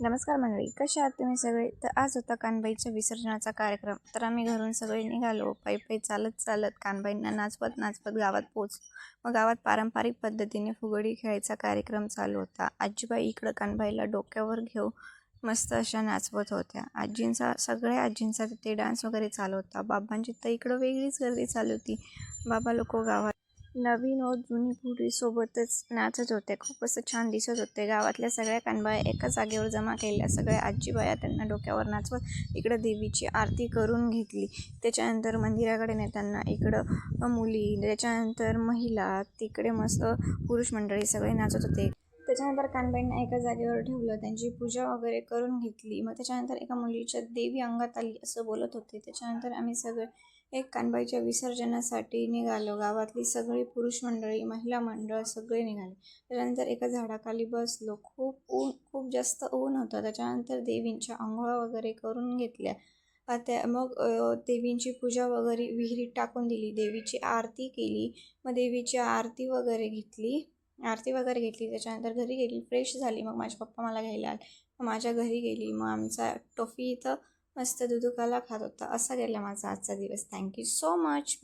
नमस्कार मंडळी, कशा आहात तुम्ही सगळे? तर आज होता कानबाईच्या विसर्जनाचा कार्यक्रम. तर आम्ही घरून सगळे निघालो. पायी पायी चालत चालत कानबाईंना नाचवत नाचवत गावात पोहोचलो. मग गावात पारंपरिक पद्धतीने फुगडी खेळायचा कार्यक्रम चालू होता. आजीबाई इकडं कानबाईला डोक्यावर घेऊन मस्त अशा नाचवत होत्या. सगळ्या आजींचा तिथे डान्स वगैरे चालू होता. बाबांची तर इकडं वेगळीच गर्दी चालू होती. बाबा लोक गावात नवीन व जुनी पिढी सोबतच नाचत होते. खूप असं छान दिसत होते. गावातल्या सगळ्या कानबाया एका जागेवर जमा केल्या. सगळ्या आजीबाया त्यांना डोक्यावर नाचवत इकडं देवीची आरती करून घेतली. त्याच्यानंतर मंदिराकडे नेताना इकडं मुली, त्याच्यानंतर महिला, तिकडे मस्त पुरुष मंडळी सगळे नाचत होते. त्याच्यानंतर कानबाईंना एका जागेवर ठेवलं, त्यांची पूजा वगैरे करून घेतली. मग त्याच्यानंतर एका मुलीच्या देवी अंगात आली असं बोलत होते. त्याच्यानंतर आम्ही सगळे एक कानबाईच्या विसर्जनासाठी निघालो. गावातली सगळी पुरुष मंडळी, महिला मंडळ सगळे निघाले. त्याच्यानंतर एका झाडाखाली बसलो. खूप जास्त ऊन होतं. त्याच्यानंतर देवींच्या आंघोळा वगैरे करून घेतल्या. मग देवींची पूजा वगैरे विहिरीत टाकून दिली. देवीची आरती केली. मग देवीची आरती वगैरे घेतली. त्याच्यानंतर घरी गेली, फ्रेश झाली. मग माझे पप्पा मला घ्यायला आले. मग माझ्या घरी गेली. मग आमचा टोफी इथं मस्त दुधुकाला खात होता. असा गेला माझा आजचा दिवस. Thank you so much.